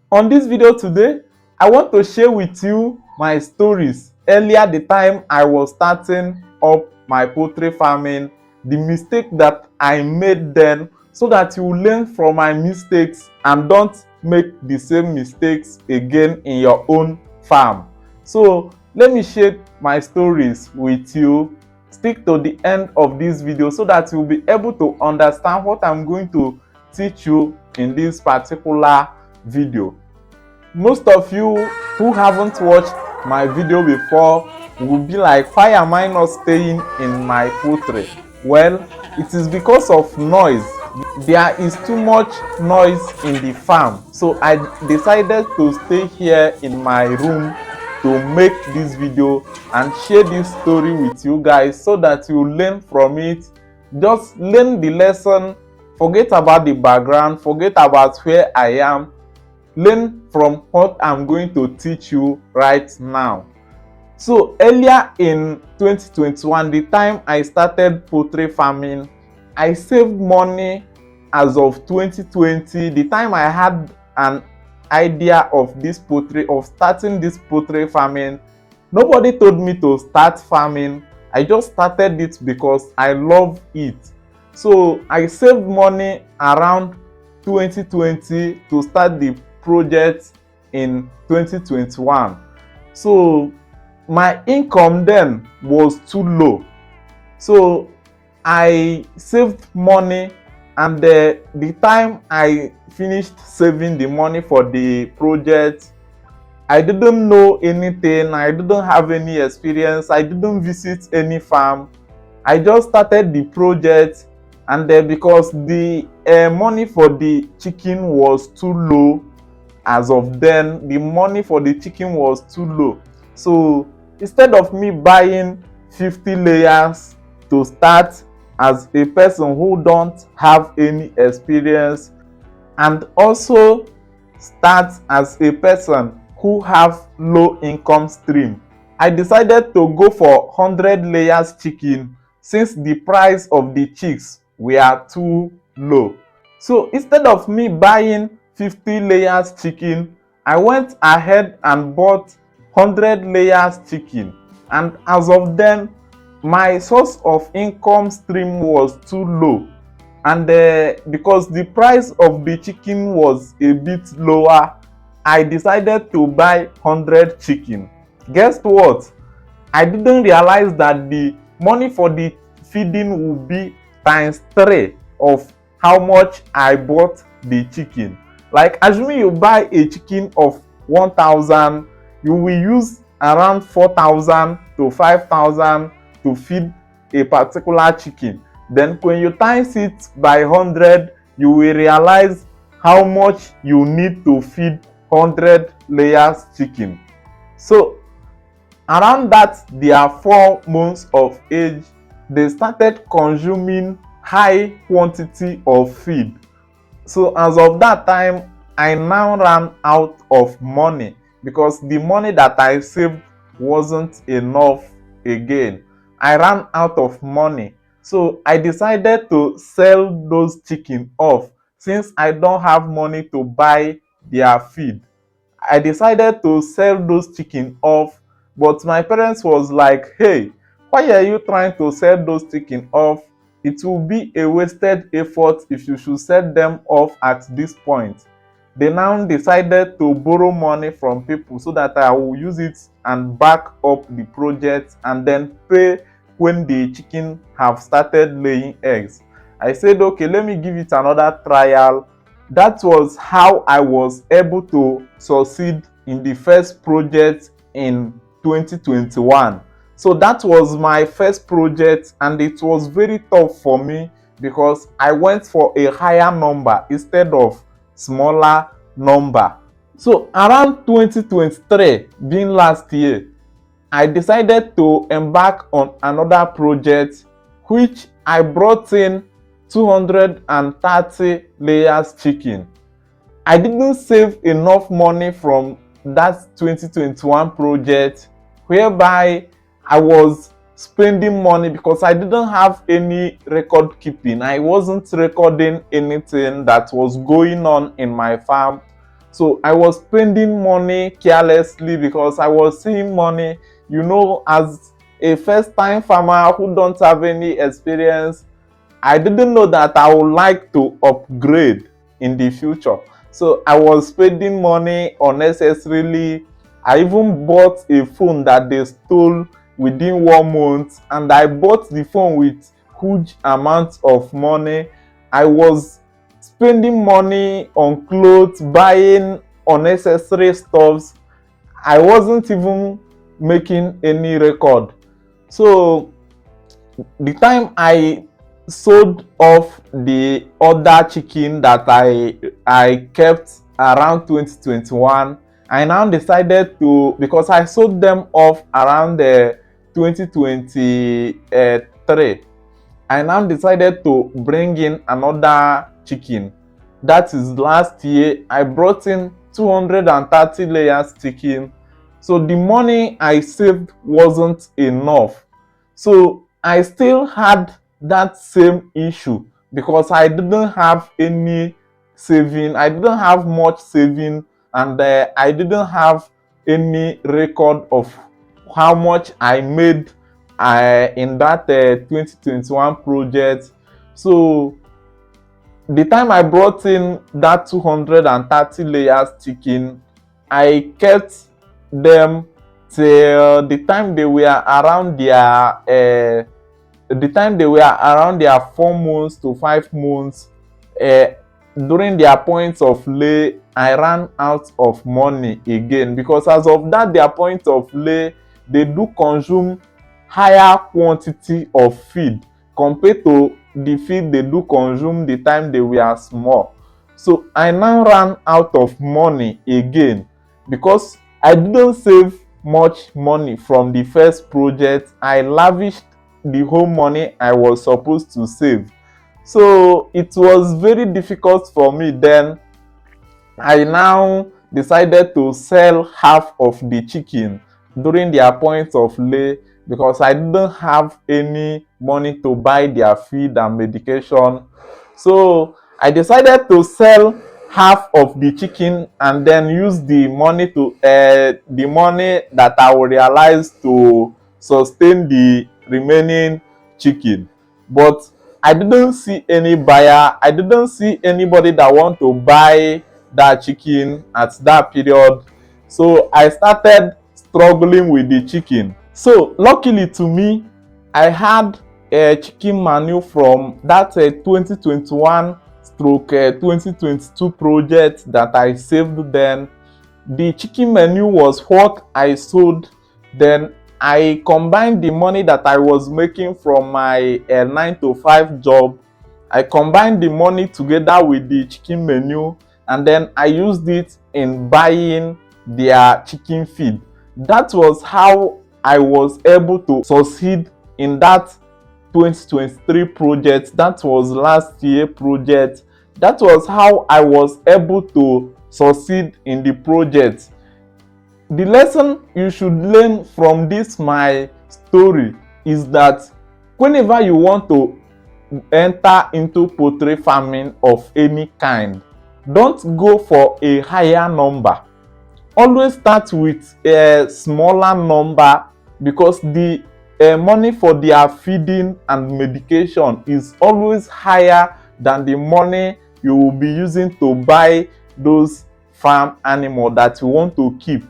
On this video today, I want to share with you my stories earlier the time I was starting up my poultry farming, the mistake that I made then, so that you learn from my mistakes and don't make the same mistakes again in your own farm. So let me share my stories with you. Stick to the end of this video so that you'll be able to understand what I'm going to teach you in this particular video. Most of you who haven't watched my video before will be like, why am I not staying in my poultry? Well, it is because of noise. There is too much noise in the farm, so I decided to stay here in my room to make this video and share this story with you guys so that you learn from it. Just learn the lesson, forget about the background, forget about where I am. Learn from what I'm going to teach you right now. So earlier in 2021, the time I started poultry farming, I saved money as of 2020. The time I had an idea of this poultry, of starting this poultry farming, nobody told me to start farming. I just started it because I love it. So I saved money around 2020 to start the project in 2021. So my income then was too low, so I saved money, and the time I finished saving the money for the project, I didn't know anything, I didn't have any experience, I didn't visit any farm. I just started the project, and then because the money for the chicken was too low, as of then the money for the chicken was too low. So instead of me buying 50 layers to start as a person who don't have any experience, and also start as a person who have low income stream, I decided to go for 100 layers chicken since the price of the chicks were too low. So instead of me buying 50 layers chicken, I went ahead and bought 100 layers chicken, and as of then my source of income stream was too low, and because the price of the chicken was a bit lower, I decided to buy 100 chicken. Guess what? I didn't realize that the money for the feeding would be times 3 of how much I bought the chicken. Like, assuming you buy a chicken of 1,000, you will use around 4,000 to 5,000 to feed a particular chicken. Then when you times it by 100, you will realize how much you need to feed 100 layers chicken. So around that their 4 months of age, they started consuming high quantity of feed. So as of that time, I now ran out of money because the money that I saved wasn't enough again. I ran out of money. So I decided to sell those chicken off since I don't have money to buy their feed. I decided to sell those chicken off, but my parents was like, hey, why are you trying to sell those chicken off? It will be a wasted effort if you should sell them off at this point. They now decided to borrow money from people so that I will use it and back up the project and then pay when the chicken have started laying eggs. I said, okay, let me give it another trial. That was how I was able to succeed in the first project in 2021. So that was my first project, and it was very tough for me because I went for a higher number instead of smaller number. So around 2023, being last year, I decided to embark on another project, which I brought in 230 layers chicken. I didn't save enough money from that 2021 project, whereby I was spending money because I didn't have any record keeping. I wasn't recording anything that was going on in my farm. So I was spending money carelessly because I was seeing money, as a first time farmer who don't have any experience. I didn't know that I would like to upgrade in the future. So I was spending money unnecessarily. I even bought a phone that they stole within 1 month, and I bought the phone with huge amounts of money. I was spending money on clothes, buying unnecessary stuffs. I wasn't even making any record. So the time I sold off the other chicken that I kept around 2021, I now decided to, because I sold them off around the 2023. I now decided to bring in another chicken. That is last year. I brought in 230 layers chicken. So the money I saved wasn't enough. So I still had that same issue because I didn't have any saving. I didn't have much saving, and I didn't have any record of how much I made in that 2021 project. So the time I brought in that 230 layers chicken, I kept them till the time they were around their 4 months to 5 months. uh, During their points of lay, I ran out of money again, because as of that their point of lay, they do consume higher quantity of feed compared to the feed they do consume the time they were small. So I now ran out of money again because I didn't save much money from the first project. I lavished the whole money I was supposed to save. So it was very difficult for me. Then I now decided to sell half of the chicken during their point of lay because I didn't have any money to buy their feed and medication. So I decided to sell half of the chicken and then use the money that I will realize to sustain the remaining chicken. But I didn't see any buyer. I didn't see anybody that want to buy that chicken at that period. So I started struggling with the chicken. So luckily to me, I had a chicken menu from that 2021 stroke 2022 project that I saved then. The chicken menu was what I sold. Then I combined the money that I was making from my 9 to 5 job. I combined the money together with the chicken menu, and then I used it in buying their chicken feed. That was how I was able to succeed in that 2023 project. That was last year project. That was how I was able to succeed in the project. The lesson you should learn from this my story is that whenever you want to enter into poultry farming of any kind, don't go for a higher number. Always start with a smaller number, because the money for their feeding and medication is always higher than the money you will be using to buy those farm animal that you want to keep.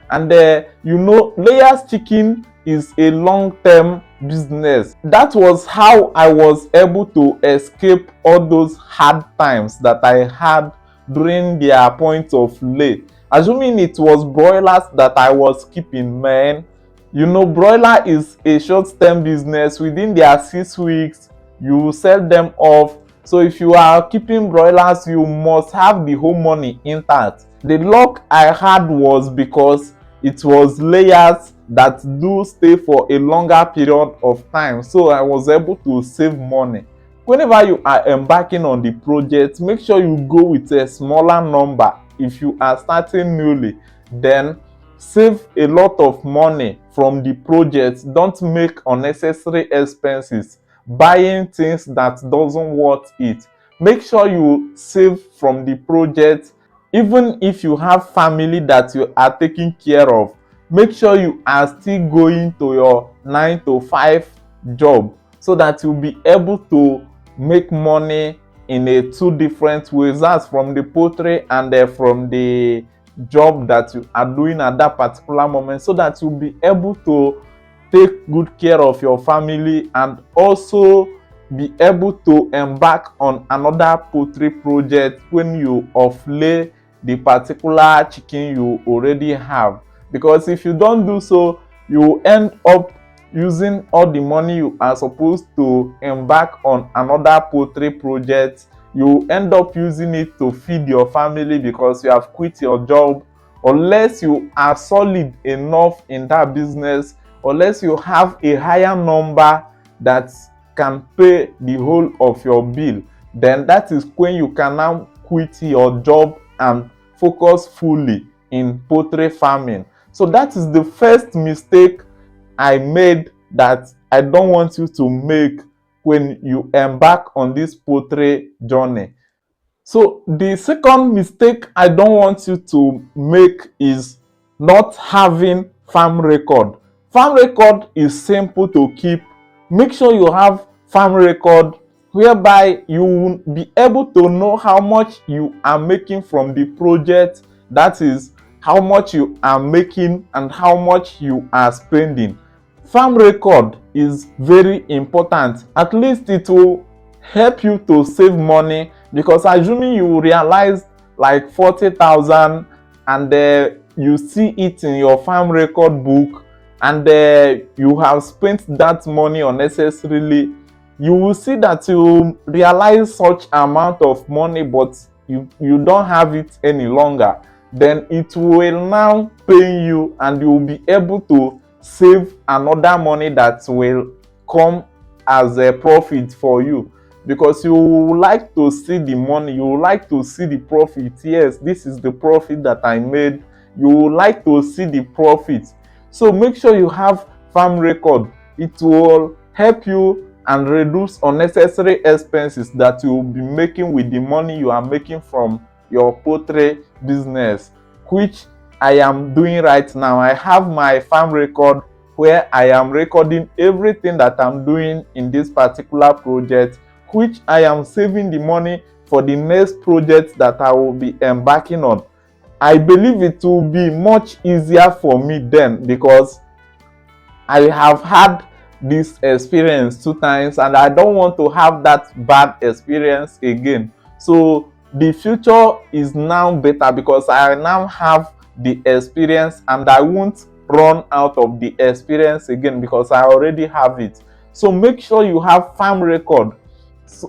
And layers chicken is a long-term business. That was how I was able to escape all those hard times that I had during their point of lay. Assuming it was broilers that I was keeping, man, broiler is a short-term business. Within their 6 weeks, you sell them off. So if you are keeping broilers, you must have the whole money intact. The luck I had was because it was layers that do stay for a longer period of time, so I was able to save money. Whenever you are embarking on the project, make sure you go with a smaller number. If you are starting newly, then save a lot of money from the project. Don't make unnecessary expenses buying things that doesn't worth it. Make sure you save from the project Even if you have family that you are taking care of, make sure you are still going to your 9 to 5 job, so that you'll be able to make money in a two different ways. That's from the poultry and from the job that you are doing at that particular moment, so that you'll be able to take good care of your family and also be able to embark on another poultry project when you offlay the particular chicken you already have. Because if you don't do so, you end up using all the money you are supposed to embark on another poultry project. You end up using it to feed your family because you have quit your job, unless you are solid enough in that business, unless you have a higher number that can pay the whole of your bill. Then that is when you can now quit your job and focus fully in poultry farming. So that is the first mistake I made that I don't want you to make when you embark on this poultry journey. So the second mistake I don't want you to make is not having farm record. Farm record is simple to keep. Make sure you have farm record whereby you will be able to know how much you are making from the project. That is how much you are making and how much you are spending. Farm record is very important. At least it will help you to save money, because assuming you realize like 40,000 and you see it in your farm record book, and you have spent that money unnecessarily, you will see that you realize such amount of money, but you don't have it any longer. Then it will now pay you, and you will be able to save another money that will come as a profit for you, because you would like to see the money, you would like to see the profit. Yes, this is the profit that I made. You would like to see the profit. So make sure you have farm record. It will help you and reduce unnecessary expenses that you will be making with the money you are making from your poultry business, which I am doing right now. I have my farm record where I am recording everything that I'm doing in this particular project, which I am saving the money for the next project that I will be embarking on. I believe it will be much easier for me then, because I have had this experience 2 times and I don't want to have that bad experience again. So the future is now better because I now have the experience and I won't run out of the experience again because I already have it. So make sure you have farm record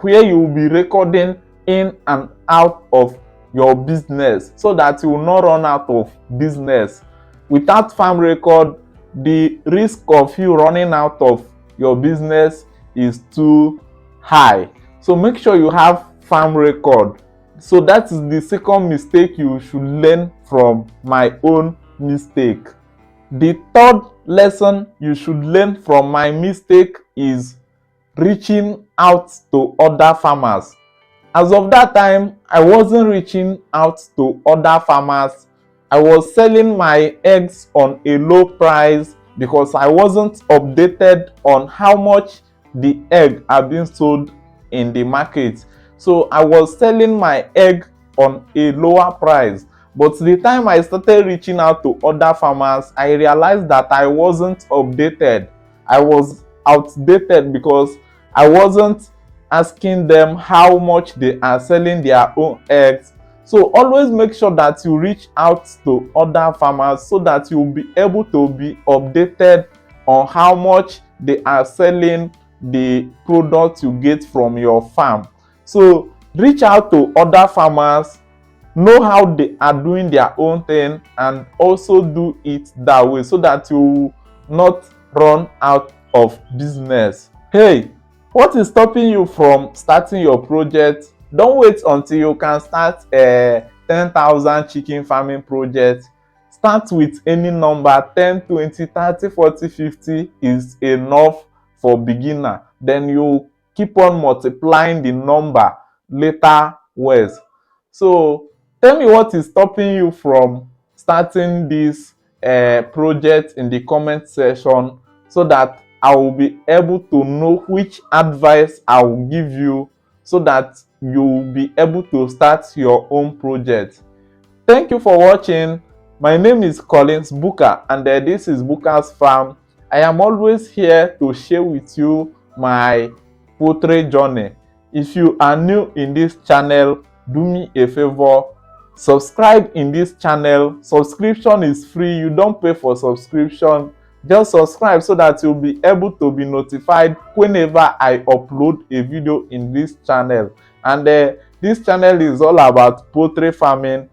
where you will be recording in and out of your business, so that you will not run out of business. Without farm record, the risk of you running out of your business is too high. So make sure you have farm record. So that is the second mistake you should learn from my own mistake. The third lesson you should learn from my mistake is reaching out to other farmers. As of that time, I wasn't reaching out to other farmers. I was selling my eggs on a low price because I wasn't updated on how much the egg are being sold in the market. So I was selling my egg on a lower price. But the time I started reaching out to other farmers, I realized that I wasn't updated. I was outdated because I wasn't asking them how much they are selling their own eggs. So always make sure that you reach out to other farmers so that you'll be able to be updated on how much they are selling the product you get from your farm. So reach out to other farmers, know how they are doing their own thing, and also do it that way so that you will not run out of business. Hey, what is stopping you from starting your project? Don't wait until you can start a 10,000 chicken farming project. Start with any number. 10, 20, 30, 40, 50 is enough for beginner. Then you keep on multiplying the number later ways. So Tell me what is stopping you from starting this project in the comment section, so that I will be able to know which advice I will give you, so that you will be able to start your own project. Thank you for watching. My name is Collins Booker, and this is Booker's Farm. I am always here to share with you my poultry journey. If you are new in this channel, do me a favor, subscribe in this channel. Subscription is free. You don't pay for subscription. Just subscribe so that you'll be able to be notified whenever I upload a video in this channel. And this channel is all about poultry farming.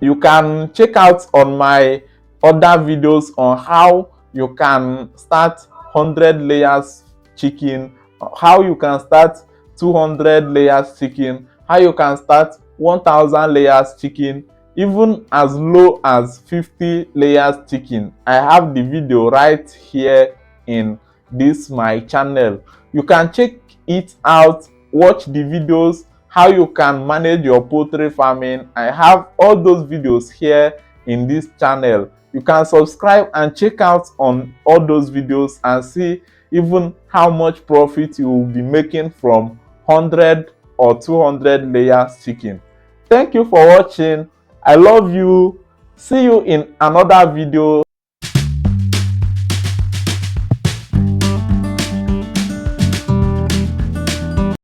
You can check out on my other videos on how you can start 100 layers chicken, how you can start 200 layers chicken, how you can start 1000 layers chicken, even as low as 50 layers chicken. I have the video right here in this my channel. You can check it out, watch the videos, how you can manage your poultry farming. I have all those videos here in this channel. You can subscribe and check out on all those videos and see even how much profit you will be making from 100 or 200 layers chicken. Thank you for watching. I love you. See you in another video.